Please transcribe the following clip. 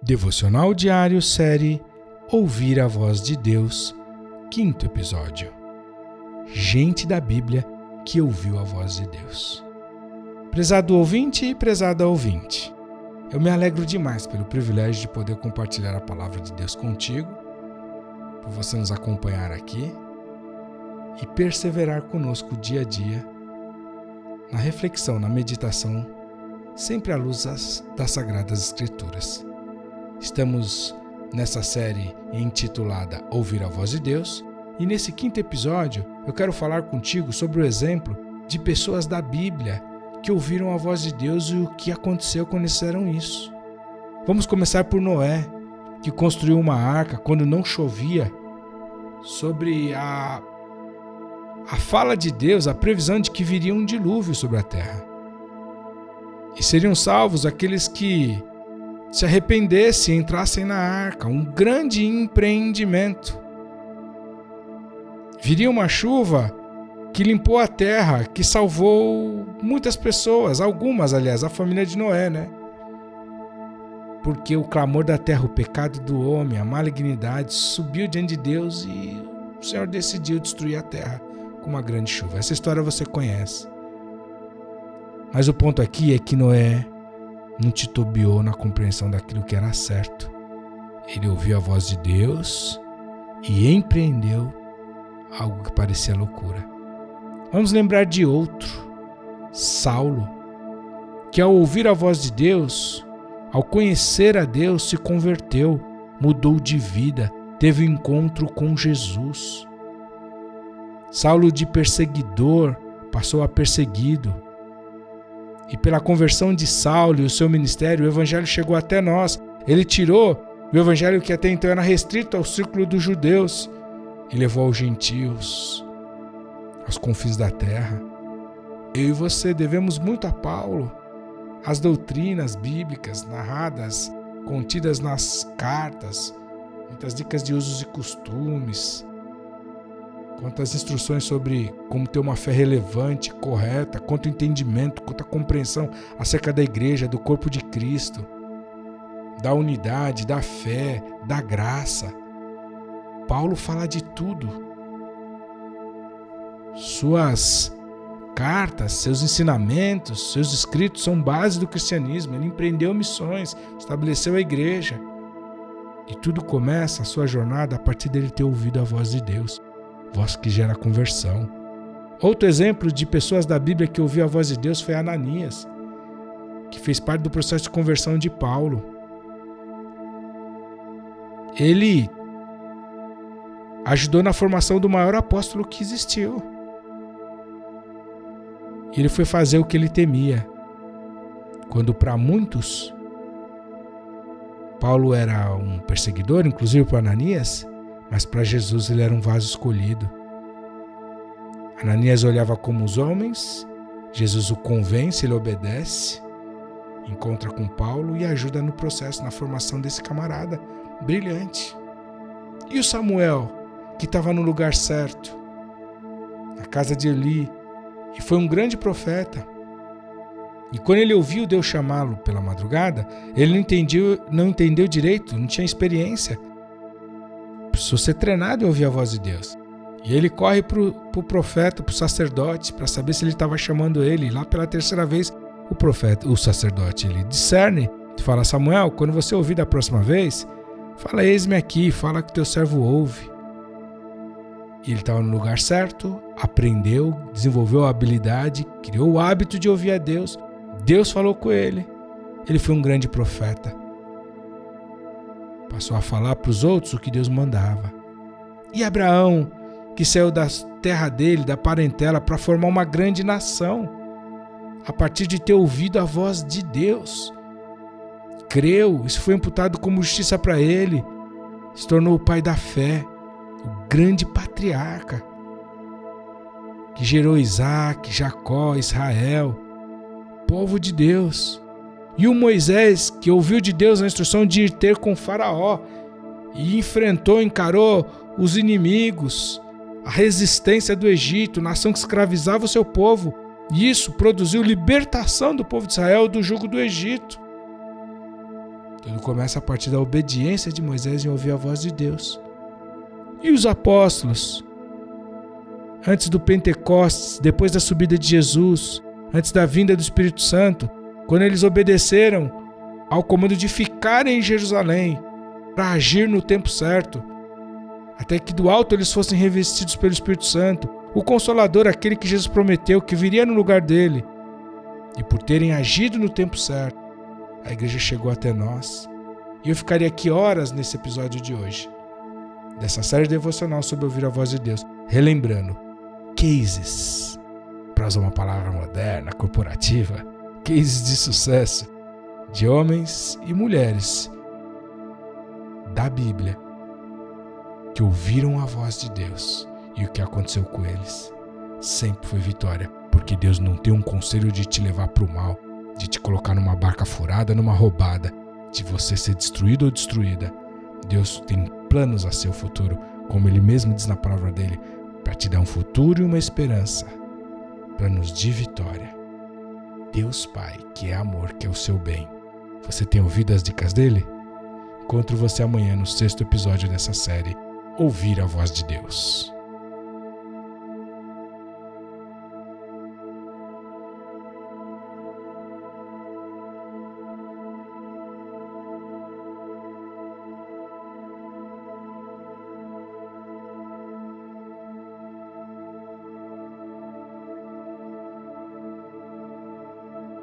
Devocional Diário, série Ouvir a Voz de Deus, 5º episódio. Gente da Bíblia que ouviu a voz de Deus. Prezado ouvinte e prezada ouvinte, eu me alegro demais pelo privilégio de poder compartilhar a palavra de Deus contigo, por você nos acompanhar aqui e perseverar conosco dia a dia na reflexão, na meditação, sempre à luz das Sagradas Escrituras. Estamos nessa série intitulada Ouvir a Voz de Deus e nesse 5º episódio eu quero falar contigo sobre o exemplo de pessoas da Bíblia que ouviram a voz de Deus e o que aconteceu quando eles fizeram isso. Vamos começar por Noé, que construiu uma arca quando não chovia, sobre a fala de Deus, a previsão de que viria um dilúvio sobre a terra. E seriam salvos aqueles que se arrependessem e entrassem na arca, um grande empreendimento. Viria uma chuva que limpou a terra, que salvou muitas pessoas, algumas, aliás, a família de Noé, né? Porque o clamor da terra, o pecado do homem, a malignidade subiu diante de Deus e o Senhor decidiu destruir a terra com uma grande chuva. Essa história você conhece. Mas o ponto aqui é que Noé não titubeou na compreensão daquilo que era certo. Ele ouviu a voz de Deus e empreendeu algo que parecia loucura. Vamos lembrar de outro, Saulo, que ao ouvir a voz de Deus, ao conhecer a Deus, se converteu, mudou de vida, teve um encontro com Jesus. Saulo, de perseguidor, passou a perseguido. E pela conversão de Saulo e o seu ministério, o evangelho chegou até nós. Ele tirou o evangelho que até então era restrito ao círculo dos judeus e levou aos gentios, aos confins da terra. Eu e você devemos muito a Paulo, as doutrinas bíblicas narradas, contidas nas cartas, muitas dicas de usos e costumes, quantas instruções sobre como ter uma fé relevante, correta, quanto entendimento, quanta compreensão acerca da igreja, do corpo de Cristo, da unidade, da fé, da graça. Paulo fala de tudo. Suas cartas, seus ensinamentos, seus escritos são base do cristianismo. Ele empreendeu missões, estabeleceu a igreja. E tudo começa a sua jornada a partir dele ter ouvido a voz de Deus. Voz que gera conversão. Outro exemplo de pessoas da Bíblia que ouviu a voz de Deus foi Ananias, que fez parte do processo de conversão de Paulo. Ele ajudou na formação do maior apóstolo que existiu. Ele foi fazer o que ele temia. Quando para muitos Paulo era um perseguidor, inclusive para Ananias, mas para Jesus ele era um vaso escolhido. Ananias olhava como os homens, Jesus o convence, ele obedece, encontra com Paulo e ajuda no processo, na formação desse camarada brilhante. E o Samuel, que estava no lugar certo, na casa de Eli, e foi um grande profeta. E quando ele ouviu Deus chamá-lo pela madrugada, ele não entendeu direito, não tinha experiência. Precisou ser treinado em ouvir a voz de Deus. E ele corre para o profeta, para o sacerdote, para saber se ele estava chamando ele. E lá pela terceira vez, o sacerdote, ele discerne, fala: Samuel, quando você ouvir da próxima vez, fala: eis-me aqui, fala que teu servo ouve. E ele estava no lugar certo, aprendeu, desenvolveu a habilidade, criou o hábito de ouvir a Deus. Deus falou com ele. Ele foi um grande profeta. Passou a falar para os outros o que Deus mandava. E Abraão, que saiu da terra dele, da parentela, para formar uma grande nação, a partir de ter ouvido a voz de Deus. Creu, isso foi imputado como justiça para ele, se tornou o pai da fé, o grande patriarca, que gerou Isaac, Jacó, Israel, povo de Deus. E o Moisés, que ouviu de Deus a instrução de ir ter com Faraó e encarou os inimigos, a resistência do Egito, nação que escravizava o seu povo. E isso produziu libertação do povo de Israel do jugo do Egito. Tudo começa a partir da obediência de Moisés em ouvir a voz de Deus. E os apóstolos? Antes do Pentecostes, depois da subida de Jesus, antes da vinda do Espírito Santo, quando eles obedeceram ao comando de ficarem em Jerusalém para agir no tempo certo, até que do alto eles fossem revestidos pelo Espírito Santo, o Consolador, aquele que Jesus prometeu que viria no lugar dele. E por terem agido no tempo certo, a igreja chegou até nós. E eu ficaria aqui horas nesse episódio de hoje, dessa série devocional sobre ouvir a voz de Deus, relembrando cases, para usar uma palavra moderna, corporativa, cases de sucesso de homens e mulheres da Bíblia que ouviram a voz de Deus e o que aconteceu com eles sempre foi vitória, porque Deus não tem um conselho de te levar para o mal, de te colocar numa barca furada, numa roubada, de você ser destruído ou destruída. Deus tem planos a seu futuro, como Ele mesmo diz na palavra dele, para te dar um futuro e uma esperança, planos de vitória. Deus Pai, que é amor, que é o seu bem. Você tem ouvido as dicas dele? Encontro você amanhã no 6º episódio dessa série, Ouvir a Voz de Deus.